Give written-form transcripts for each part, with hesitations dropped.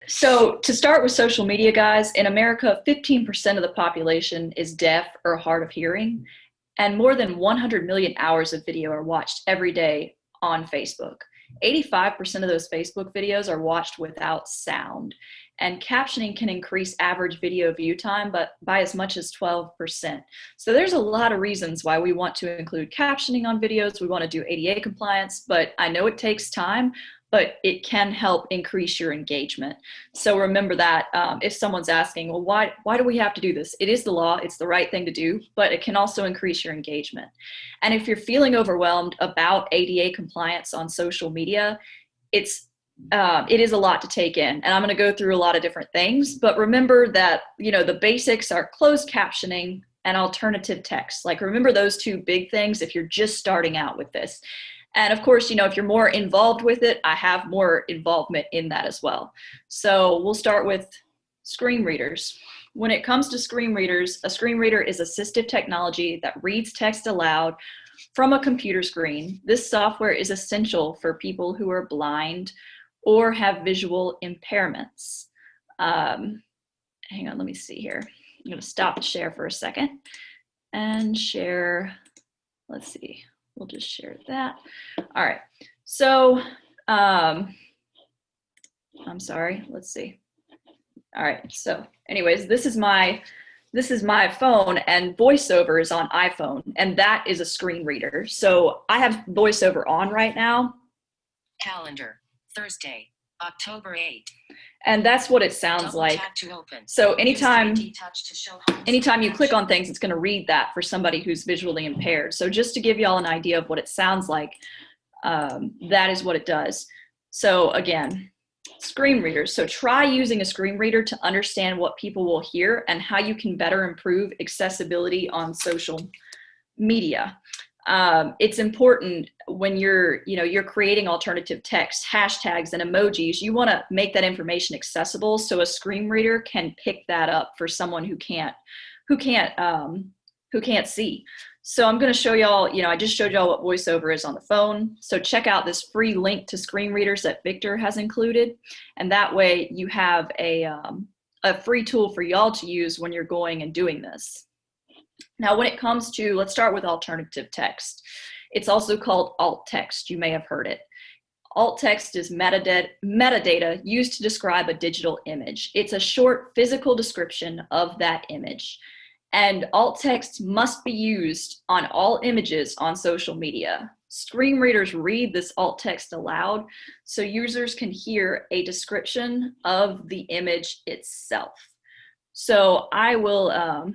So to start with social media, guys, in America, 15% of the population is deaf or hard of hearing, and more than 100 million hours of video are watched every day on Facebook. 85% of those Facebook videos are watched without sound, and captioning can increase average video view time but by as much as 12%. So there's a lot of reasons why we want to include captioning on videos. We want to do ADA compliance, but I know it takes time, but it can help increase your engagement. So remember that if someone's asking, well, why do we have to do this? It is the law, it's the right thing to do, but it can also increase your engagement. And if you're feeling overwhelmed about ADA compliance on social media, it is a lot to take in. And I'm gonna go through a lot of different things, but remember that, the basics are closed captioning and alternative text. Like remember those two big things if you're just starting out with this. And of course, if you're more involved with it, I have more involvement in that as well. So we'll start with screen readers. When it comes to screen readers, a screen reader is assistive technology that reads text aloud from a computer screen. This software is essential for people who are blind or have visual impairments. Hang on, let me see here. I'm going to stop the share for a second and share. Let's see. We'll just share that. All right. So, I'm sorry. Let's see. All right. So anyways, this is my phone, and VoiceOver is on iPhone, and that is a screen reader. So I have VoiceOver on right now. Calendar, Thursday, October 8th. And that's what it sounds like. So anytime you click on things, it's going to read that for somebody who's visually impaired. So just to give y'all an idea of what it sounds like, that is what it does. So again, screen readers. So try using a screen reader to understand what people will hear and how you can better improve accessibility on social media. It's important when you're creating alternative text, hashtags and emojis, you want to make that information accessible so a screen reader can pick that up for someone who can't see. So I'm going to show y'all, I just showed y'all what VoiceOver is on the phone. So check out this free link to screen readers that Victor has included. And that way you have a free tool for y'all to use when you're going and doing this. Now, when it comes to, let's start with alternative text. It's also called alt text. You may have heard it. Alt text is metadata used to describe a digital image. It's a short physical description of that image. And alt text must be used on all images on social media. Screen readers read this alt text aloud so users can hear a description of the image itself. So I will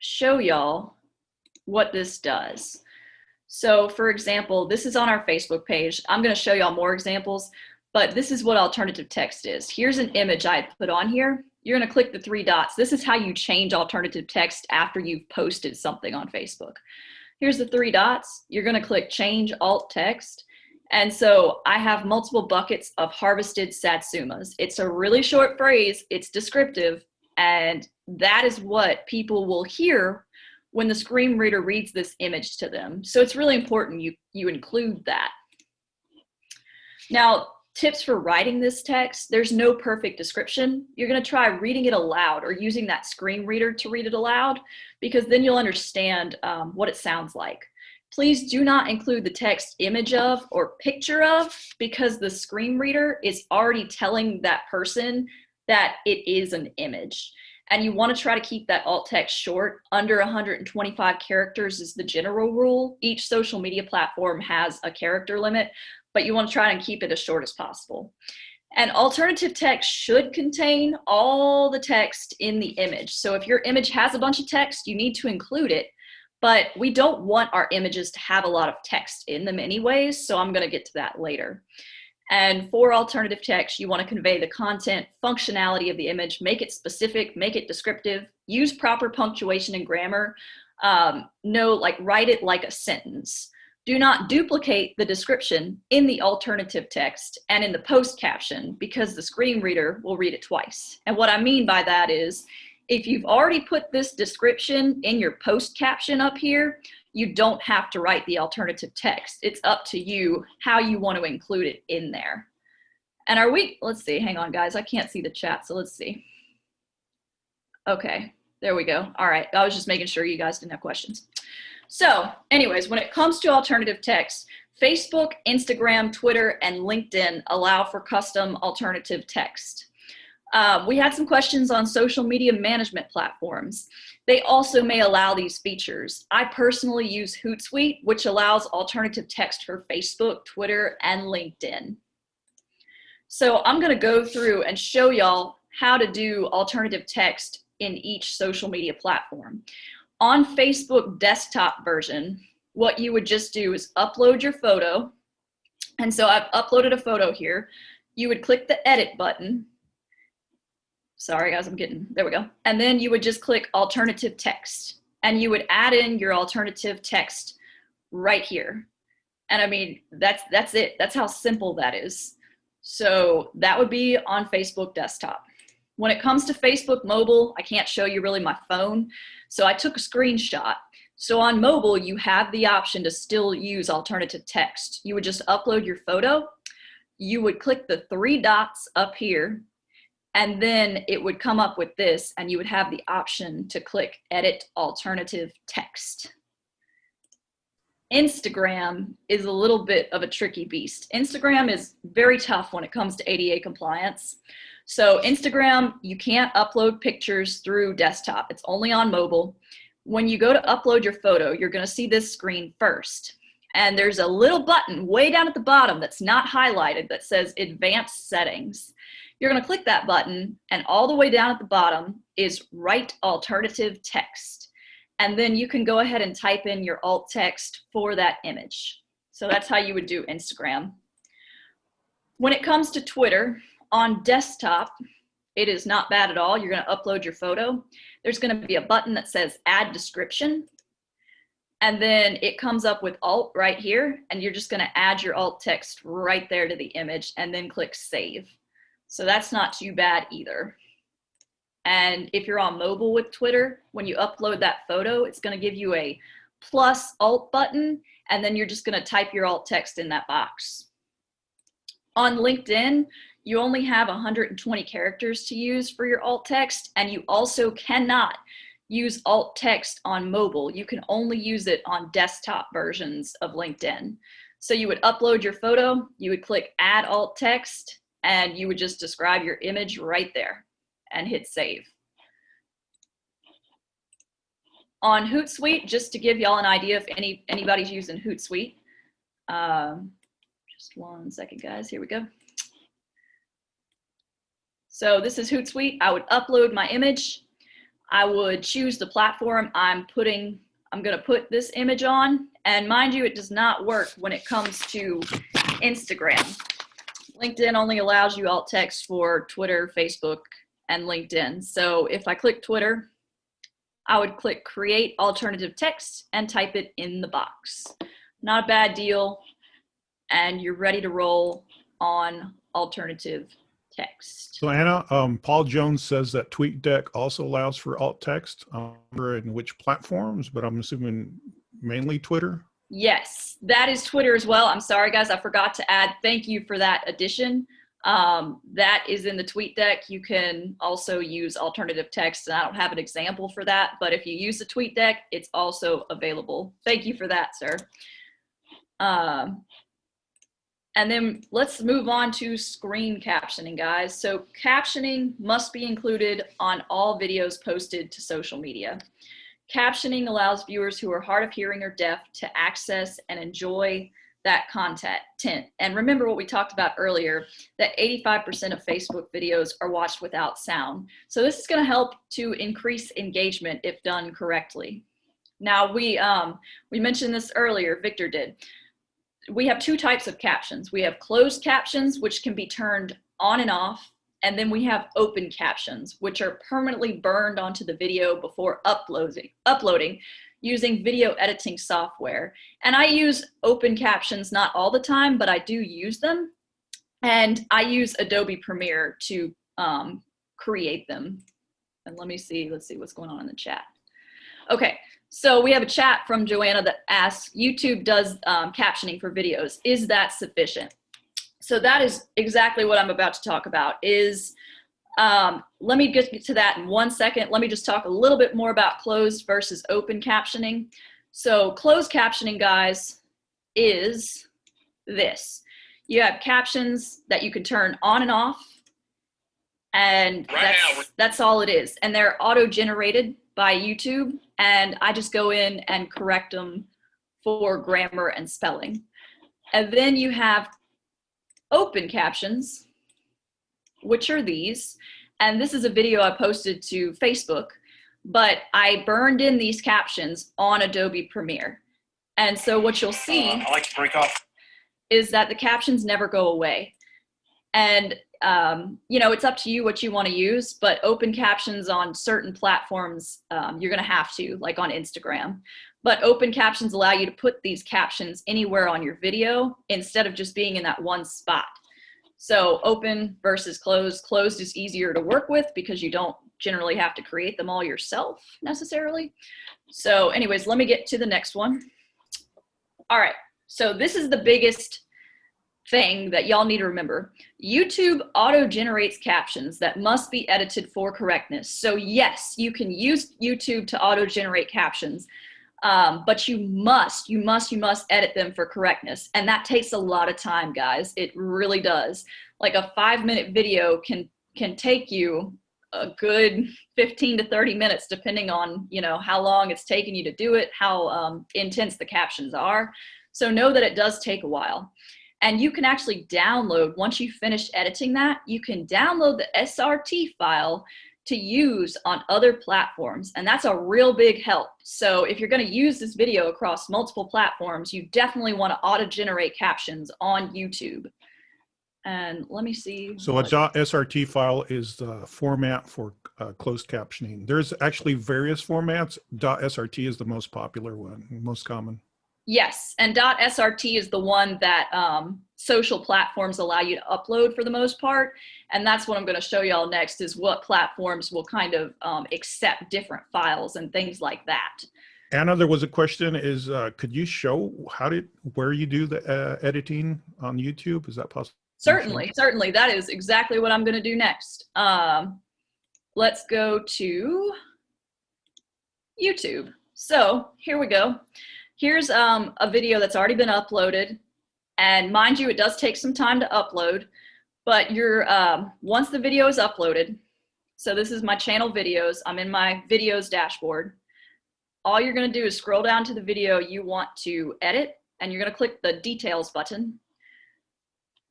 show y'all what this does. So for example, this is on our Facebook page. I'm going to show y'all more examples, but this is what alternative text is. Here's an image I put on here. You're going to click the three dots. This is how you change alternative text after you've posted something on Facebook. Here's the three dots. You're going to click change alt text. And so I have multiple buckets of harvested satsumas. It's a really short phrase. It's descriptive. And that is what people will hear when the screen reader reads this image to them. So it's really important you include that. Now, tips for writing this text. There's no perfect description. You're going to try reading it aloud or using that screen reader to read it aloud, because then you'll understand what it sounds like. Please do not include the text image of or picture of, because the screen reader is already telling that person that it is an image. And you want to try to keep that alt text short. Under 125 characters is the general rule. Each social media platform has a character limit, but you want to try and keep it as short as possible. And alternative text should contain all the text in the image. So if your image has a bunch of text, you need to include it, but we don't want our images to have a lot of text in them anyways, so I'm going to get to that later. And for alternative text, you want to convey the content, functionality of the image, make it specific, make it descriptive, use proper punctuation and grammar, write it like a sentence. Do not duplicate the description in the alternative text and in the post caption, because the screen reader will read it twice. And what I mean by that is, if you've already put this description in your post caption up here, you don't have to write the alternative text. It's up to you how you want to include it in there. And are we, let's see, hang on guys, I can't see the chat, so let's see. Okay, there we go. All right, I was just making sure you guys didn't have questions. So anyways, when it comes to alternative text, Facebook, Instagram, Twitter, and LinkedIn allow for custom alternative text. We had some questions on social media management platforms. They also may allow these features. I personally use Hootsuite, which allows alternative text for Facebook, Twitter, and LinkedIn. So I'm gonna go through and show y'all how to do alternative text in each social media platform. On Facebook desktop version, what you would just do is upload your photo. And so I've uploaded a photo here. You would click the edit button. Sorry guys, there we go. And then you would just click alternative text and you would add in your alternative text right here. And I mean, that's it. That's how simple that is. So that would be on Facebook desktop. When it comes to Facebook mobile, I can't show you really my phone. So I took a screenshot. So on mobile, you have the option to still use alternative text. You would just upload your photo. You would click the 3 dots up here, and then it would come up with this, and you would have the option to click edit alternative text. Instagram is a little bit of a tricky beast. Instagram is very tough when it comes to ADA compliance. So Instagram, you can't upload pictures through desktop. It's only on mobile. When you go to upload your photo, you're gonna see this screen first. And there's a little button way down at the bottom that's not highlighted that says Advanced Settings. You're gonna click that button, and all the way down at the bottom is Write Alternative Text. And then you can go ahead and type in your alt text for that image. So that's how you would do Instagram. When it comes to Twitter, on desktop, it is not bad at all. You're gonna upload your photo. There's gonna be a button that says Add Description. And then it comes up with alt right here, and you're just gonna add your alt text right there to the image and then click Save. So that's not too bad either. And if you're on mobile with Twitter, when you upload that photo, it's gonna give you a plus alt button, and then you're just gonna type your alt text in that box. On LinkedIn, you only have 120 characters to use for your alt text, and you also cannot use alt text on mobile. You can only use it on desktop versions of LinkedIn. So you would upload your photo, you would click Add Alt Text, and you would just describe your image right there and hit Save. On Hootsuite, just to give y'all an idea if anybody's using Hootsuite, just one second guys, here we go. So this is Hootsuite. I would upload my image. I would choose the platform I'm gonna put this image on. And mind you, it does not work when it comes to Instagram. LinkedIn only allows you alt text for Twitter, Facebook, and LinkedIn. So if I click Twitter, I would click Create Alternative Text and type it in the box. Not a bad deal. And you're ready to roll on alternative text. So Anna, Paul Jones says that TweetDeck also allows for alt text. I don't remember in which platforms, but I'm assuming mainly Twitter. Yes, that is Twitter as well. I'm sorry guys, I forgot to add, thank you for that addition. That is in the TweetDeck. You can also use alternative text, and I don't have an example for that, but if you use the TweetDeck, it's also available. Thank you for that, sir. And then let's move on to screen captioning, guys. So captioning must be included on all videos posted to social media. Captioning allows viewers who are hard of hearing or deaf to access and enjoy that content. And remember what we talked about earlier, that 85% of Facebook videos are watched without sound. So this is gonna help to increase engagement if done correctly. Now we mentioned this earlier, Victor did. We have 2 types of captions. We have closed captions, which can be turned on and off. And then we have open captions, which are permanently burned onto the video before uploading using video editing software. And I use open captions not all the time, but I do use them. And I use Adobe Premiere to create them. And let's see what's going on in the chat. Okay, so we have a chat from Joanna that asks, YouTube does captioning for videos. Is that sufficient? So that is exactly what I'm about to talk about is, let me get to that in 1 second. Let me just talk a little bit more about closed versus open captioning. So closed captioning, guys, is this. You have captions that you can turn on and off, and that's all it is. And they're auto-generated by YouTube, and I just go in and correct them for grammar and spelling. And then you have open captions, which are these. And this is a video I posted to Facebook, but I burned in these captions on Adobe Premiere. And so what you'll see I like to break off. is that the captions never go away. And you know, it's up to you what you want to use, but open captions on certain platforms, you're going to have to, like on Instagram. But open captions allow you to put these captions anywhere on your video instead of just being in that one spot. So open versus closed. Closed is easier to work with because you don't generally have to create them all yourself necessarily. So anyways, let me get to the next one. All right, so this is the biggest thing that y'all need to remember. YouTube auto-generates captions that must be edited for correctness. So yes, you can use YouTube to auto-generate captions, but you must edit them for correctness. And that takes a lot of time, guys. It really does. Like a 5-minute video can take you a good 15 to 30 minutes, depending on, you know, how long it's taken you to do it, how intense the captions are. So know that it does take a while. And you can actually download, once you finish editing that, you can download the SRT file to use on other platforms. And that's a real big help. So if you're going to use this video across multiple platforms, you definitely want to auto-generate captions on YouTube. And let me see. So a .srt file is the format for closed captioning. There's actually various formats. .srt is the most popular one, most common. Yes, and .srt is the one that social platforms allow you to upload for the most part, and that's what I'm going to show y'all next is what platforms will kind of accept different files and things like that. Anna, there was a question is, could you show where you do the editing on YouTube? Is that possible? Certainly. That is exactly what I'm going to do next. Let's go to YouTube. So here we go. Here's a video that's already been uploaded, and mind you, it does take some time to upload, but once the video is uploaded, so this is my channel videos, I'm in my videos dashboard. All you're going to do is scroll down to the video you want to edit, and you're going to click the details button.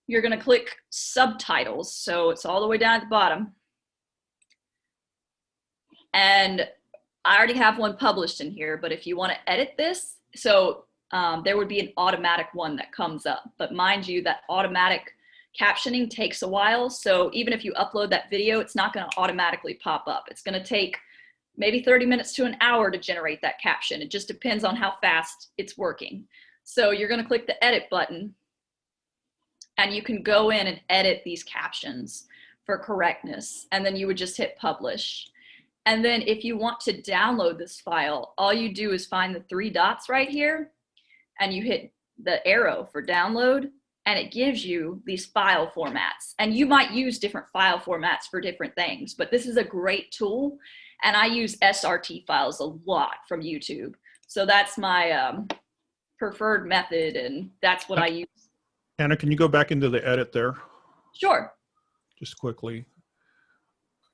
You're going to click subtitles, so it's all the way down at the bottom. And I already have one published in here, but if you want to edit this, so there would be an automatic one that comes up. But mind you, that automatic captioning takes a while. So even if you upload that video, it's not going to automatically pop up. It's going to take maybe 30 minutes to an hour to generate that caption. It just depends on how fast it's working. So you're going to click the edit button, and you can go in and edit these captions for correctness. And then you would just hit publish. And then if you want to download this file, all you do is find the 3 dots right here, and you hit the arrow for download, and it gives you these file formats. And you might use different file formats for different things, but this is a great tool. And I use SRT files a lot from YouTube. So that's my preferred method, and that's what I use. Anna, can you go back into the edit there? Sure. Just quickly.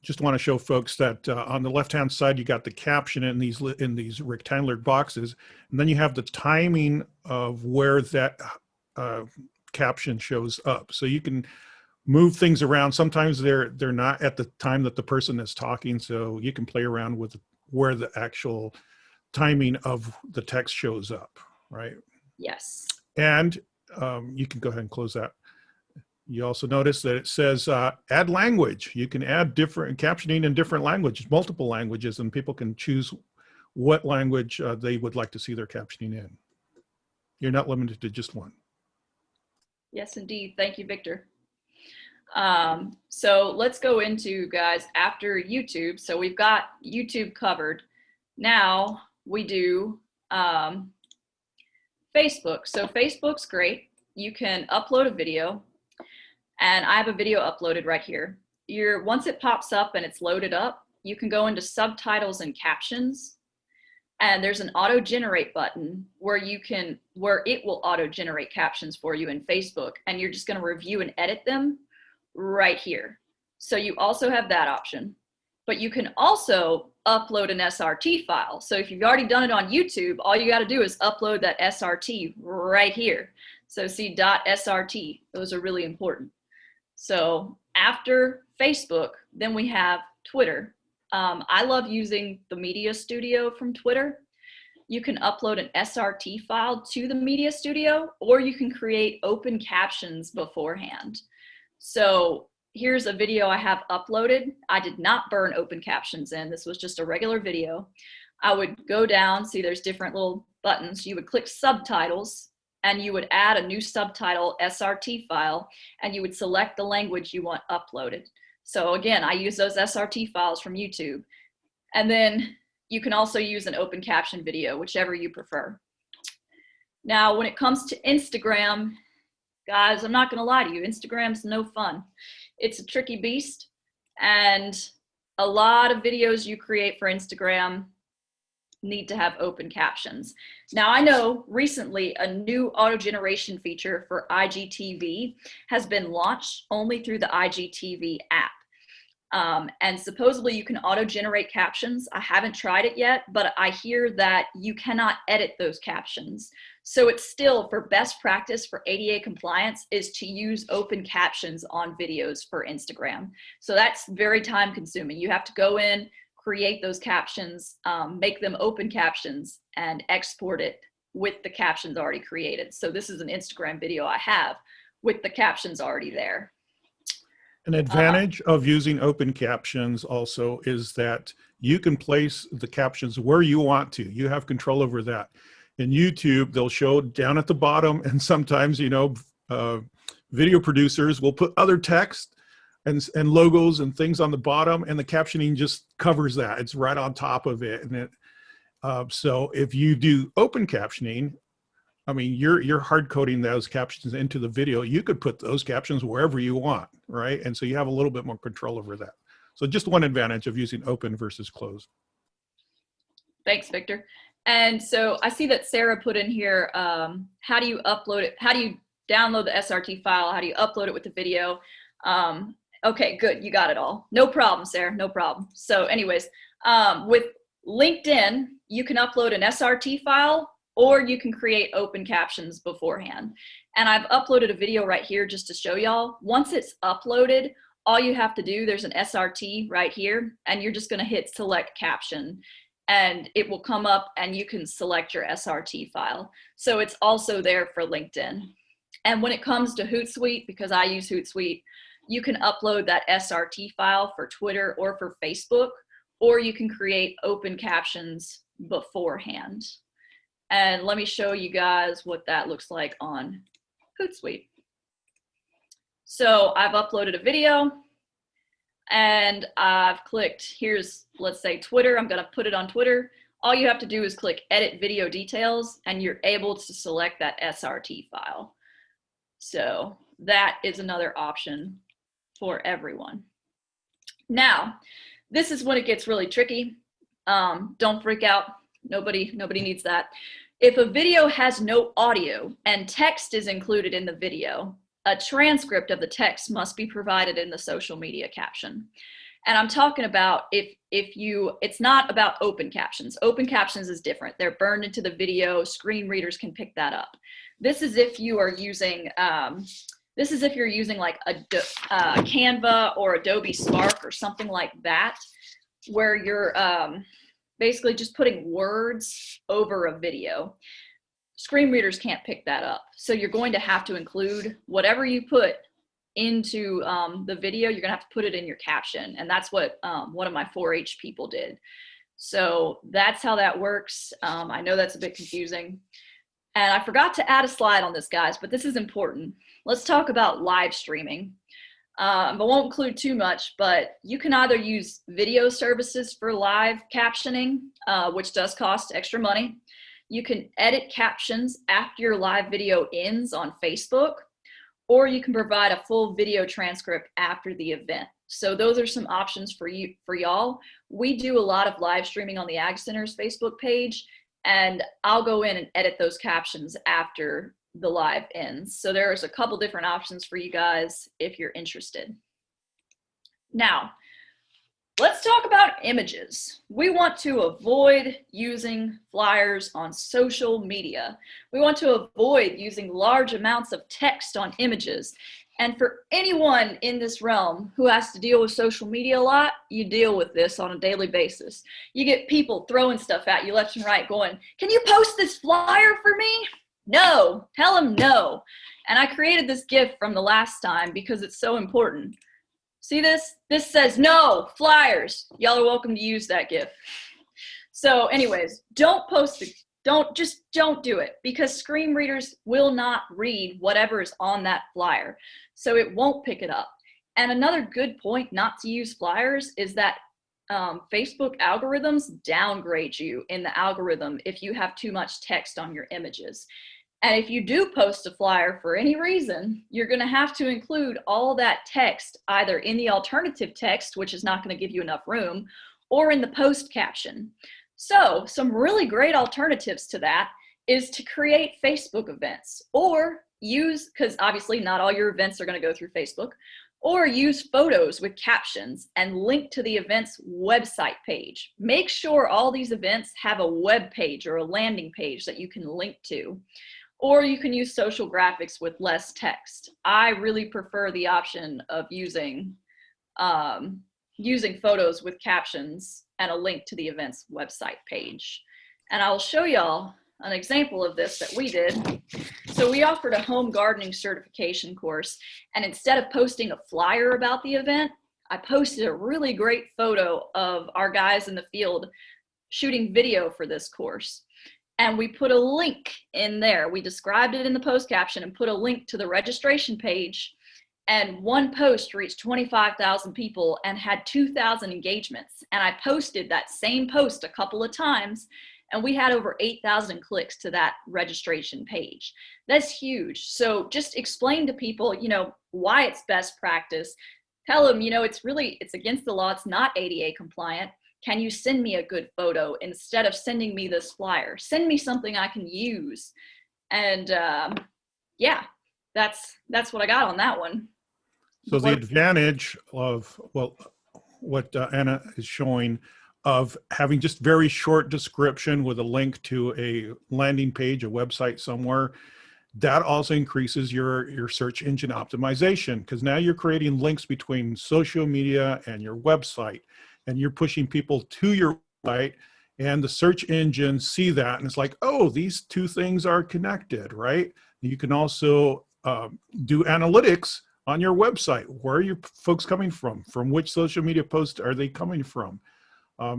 Just want to show folks that on the left-hand side, you got the caption in these rectangular boxes, and then you have the timing of where that caption shows up. So you can move things around. Sometimes they're not at the time that the person is talking, so you can play around with where the actual timing of the text shows up, right? Yes. And you can go ahead and close that. You also notice that it says add language. You can add different captioning in different languages, multiple languages, and people can choose what language they would like to see their captioning in. You're not limited to just one. Yes, indeed. Thank you, Victor. So let's go into, guys, after YouTube. So we've got YouTube covered. Now we do Facebook. So Facebook's great. You can upload a video. And I have a video uploaded right here. Once it pops up and it's loaded up, you can go into subtitles and captions, and there's an auto generate button where it will auto generate captions for you in Facebook, and you're just going to review and edit them right here. So you also have that option, but you can also upload an SRT file. So if you've already done it on YouTube, all you got to do is upload that SRT right here. So see .srt, those are really important. So after Facebook, then we have Twitter. I love using the Media Studio from Twitter. You can upload an SRT file to the Media Studio, or you can create open captions beforehand. So here's a video I have uploaded. I did not burn open captions in. This was just a regular video. I would go down, see there's different little buttons. You would click subtitles, and you would add a new subtitle SRT file, and you would select the language you want uploaded. So again, I use those SRT files from YouTube. And then you can also use an open caption video, whichever you prefer. Now, when it comes to Instagram, guys, I'm not gonna lie to you, Instagram's no fun. It's a tricky beast, and a lot of videos you create for Instagram need to have open captions. Now, I know recently a new auto generation feature for IGTV has been launched only through the IGTV app. And supposedly you can auto generate captions. I haven't tried it yet, but I hear that you cannot edit those captions. So it's still, for best practice for ADA compliance, is to use open captions on videos for Instagram. So that's very time consuming. You have to go in, create those captions, make them open captions, and export it with the captions already created. So this is an Instagram video I have with the captions already there. An advantage of using open captions also is that you can place the captions where you want to. You have control over that. In YouTube, they'll show down at the bottom, and sometimes, you know, video producers will put other text and logos and things on the bottom, and the captioning just covers that. It's right on top of it. And so if you do open captioning, I mean, you're hard coding those captions into the video. You could put those captions wherever you want, right? And so you have a little bit more control over that. So just one advantage of using open versus closed. Thanks, Victor. And so I see that Sarah put in here, how do you upload it? How do you download the SRT file? How do you upload it with the video? Okay, good, you got it all. No problem, Sarah, no problem. So anyways, with LinkedIn, you can upload an SRT file, or you can create open captions beforehand. And I've uploaded a video right here just to show y'all. Once it's uploaded, all you have to do, there's an SRT right here, and you're just gonna hit select caption, and it will come up and you can select your SRT file. So it's also there for LinkedIn. And when it comes to Hootsuite, because I use Hootsuite, you can upload that SRT file for Twitter or for Facebook, or you can create open captions beforehand. And let me show you guys what that looks like on Hootsuite. So I've uploaded a video, and I've clicked, here's, let's say Twitter, I'm gonna put it on Twitter. All you have to do is click edit video details, and you're able to select that SRT file. So that is another option for everyone. Now, this is when it gets really tricky. Don't freak out. Nobody needs that. If a video has no audio and text is included in the video, a transcript of the text must be provided in the social media caption. And I'm talking about it's not about open captions. Open captions is different. They're burned into the video. Screen readers can pick that up. This is if you are using, you're using like a Canva or Adobe Spark or something like that, where you're basically just putting words over a video. Screen readers can't pick that up. So you're going to have to include whatever you put into the video, you're gonna have to put it in your caption. And that's what one of my 4-H people did. So that's how that works. I know that's a bit confusing. And I forgot to add a slide on this, guys, but this is important. Let's talk about live streaming. I won't include too much, but you can either use video services for live captioning, which does cost extra money. You can edit captions after your live video ends on Facebook, or you can provide a full video transcript after the event. So those are some options for y'all. We do a lot of live streaming on the Ag Center's Facebook page, and I'll go in and edit those captions after the live ends. So there's a couple different options for you guys if you're interested. Now, let's talk about images. We want to avoid using flyers on social media. We want to avoid using large amounts of text on images. And for anyone in this realm who has to deal with social media a lot, you deal with this on a daily basis. You get people throwing stuff at you left and right going, "Can you post this flyer for me?" No, tell them no. And I created this GIF from the last time because it's so important. See this? This says no flyers. Y'all are welcome to use that GIF. So anyways, don't post it. Don't do it, because screen readers will not read whatever is on that flyer. So it won't pick it up. And another good point not to use flyers is that Facebook algorithms downgrade you in the algorithm if you have too much text on your images. And if you do post a flyer for any reason, you're going to have to include all that text either in the alternative text, which is not going to give you enough room, or in the post caption. So some really great alternatives to that is to create Facebook events, or use, because obviously not all your events are going to go through Facebook, or use photos with captions and link to the event's website page. Make sure all these events have a web page or a landing page that you can link to. Or you can use social graphics with less text. I really prefer the option of using photos with captions and a link to the event's website page. And I'll show y'all an example of this that we did. So we offered a home gardening certification course, and instead of posting a flyer about the event, I posted a really great photo of our guys in the field shooting video for this course. And we put a link in there. We described it in the post caption and put a link to the registration page. And one post reached 25,000 people and had 2,000 engagements. And I posted that same post a couple of times, and we had over 8,000 clicks to that registration page. That's huge. So just explain to people, why it's best practice. Tell them, it's against the law. It's not ADA compliant. Can you send me a good photo instead of sending me this flyer? Send me something I can use. And yeah, that's what I got on that one. So the advantage of, what Anna is showing of having just very short description with a link to a landing page, a website somewhere, that also increases your search engine optimization, because now you're creating links between social media and your website, and you're pushing people to your website, and the search engines see that, and it's like, oh, these two things are connected, right? You can also do analytics on your website. Where are your folks coming from? From which social media post are they coming from?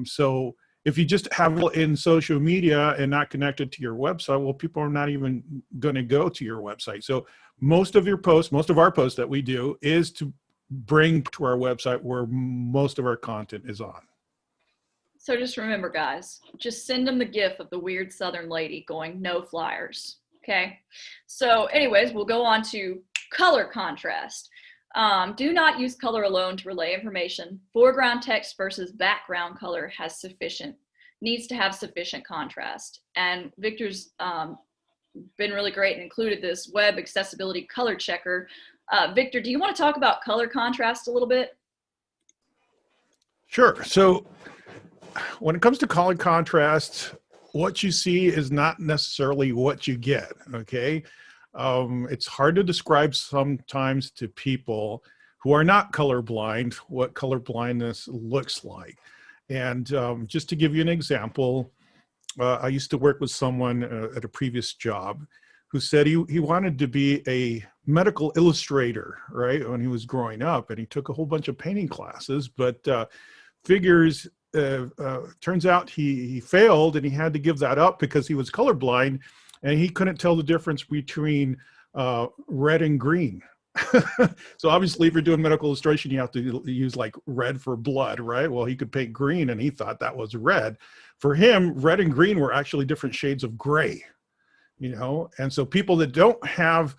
So if you just have it in social media and not connected to your website, well, people are not even going to go to your website. So most of our posts that we do is to bring to our website where most of our content is on. So just remember, guys, just send them the GIF of the weird Southern lady going, no flyers. Okay. So anyways, we'll go on to color contrast. Do not use color alone to relay information. Foreground text versus background color needs to have sufficient contrast. And Victor's been really great and included this web accessibility color checker. Victor, do you want to talk about color contrast a little bit? Sure. So when it comes to color contrast, what you see is not necessarily what you get, okay? It's hard to describe sometimes to people who are not colorblind what color blindness looks like. And just to give you an example, I used to work with someone at a previous job who said he wanted to be a medical illustrator, right, when he was growing up, and he took a whole bunch of painting classes, but turns out he failed, and he had to give that up because he was colorblind, and he couldn't tell the difference between red and green. So obviously, if you're doing medical illustration, you have to use like red for blood, right? Well, he could paint green, and he thought that was red. For him, red and green were actually different shades of gray, and so people that don't have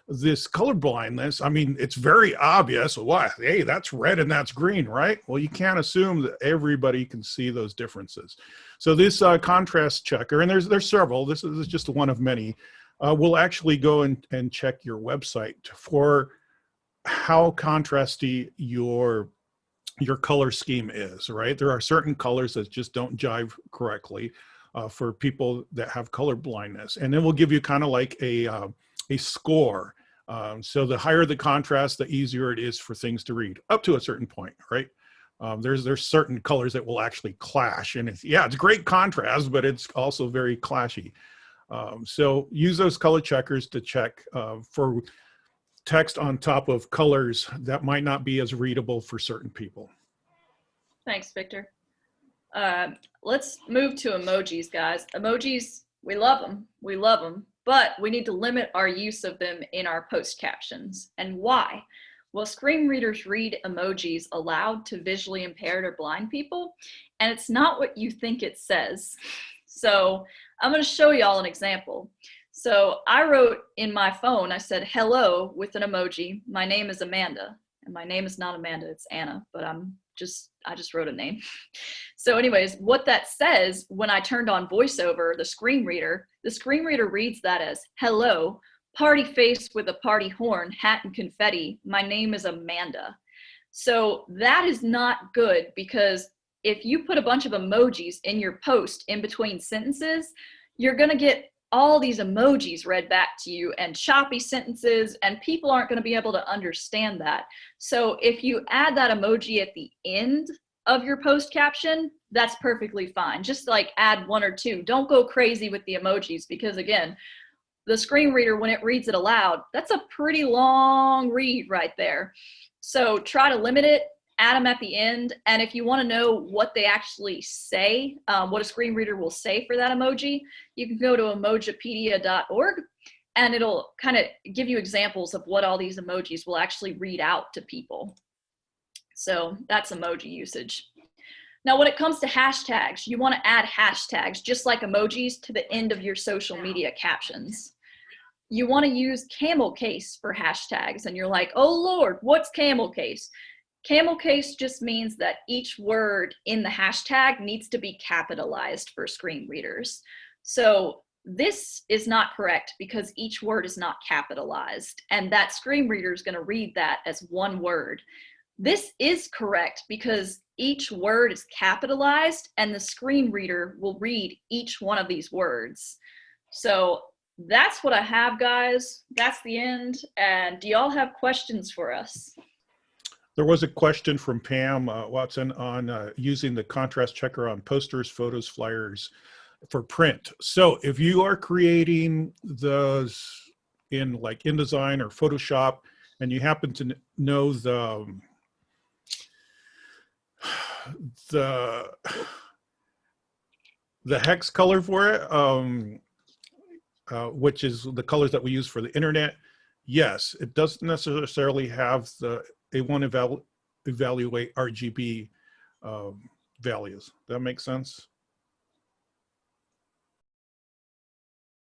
this color blindness, I mean, it's very obvious. Why? Hey, that's red and that's green, right? Well, you can't assume that everybody can see those differences. So this contrast checker, and there's several, this is just one of many, will actually go and check your website for how contrasty your color scheme is, right? There are certain colors that just don't jive correctly for people that have color blindness. And then we'll give you kind of like a score. So the higher the contrast, the easier it is for things to read, up to a certain point, right? There's certain colors that will actually clash. And it's great contrast, but it's also very clashy. So use those color checkers to check for text on top of colors that might not be as readable for certain people. Thanks, Victor. Let's move to emojis, guys. Emojis, we love them, but we need to limit our use of them in our post captions. And why? Well, screen readers read emojis aloud to visually impaired or blind people, and it's not what you think it says. So I'm going to show y'all an example. So I wrote in my phone, I said, hello, with an emoji. My name is Amanda. And my name is not Amanda, it's Anna, but I just wrote a name. So anyways, what that says, when I turned on VoiceOver, the screen reader reads that as, hello, party face with a party horn, hat and confetti. My name is Amanda. So that is not good, because if you put a bunch of emojis in your post in between sentences, you're going to get all these emojis read back to you and choppy sentences, and people aren't going to be able to understand that. So if you add that emoji at the end of your post caption, that's perfectly fine. Just like add one or two. Don't go crazy with the emojis, because again, the screen reader, when it reads it aloud, that's a pretty long read right there. So try to limit it. Add them at the end, and if you want to know what they actually say, what a screen reader will say for that emoji, you can go to emojipedia.org, and it'll kind of give you examples of what all these emojis will actually read out to people. So that's emoji usage. Now, when it comes to hashtags, you want to add hashtags, just like emojis, to the end of your social media captions. You want to use camel case for hashtags, and you're like, oh Lord, what's camel case? Camel case just means that each word in the hashtag needs to be capitalized for screen readers. So this is not correct, because each word is not capitalized, and that screen reader is going to read that as one word. This is correct, because each word is capitalized, and the screen reader will read each one of these words. So that's what I have, guys. That's the end. And do y'all have questions for us? There was a question from Pam Watson on using the contrast checker on posters, photos, flyers for print. So if you are creating those in like InDesign or Photoshop, and you happen to know the hex color for it, which is the colors that we use for the internet, yes, it doesn't necessarily have they won't evaluate RGB values. That makes sense?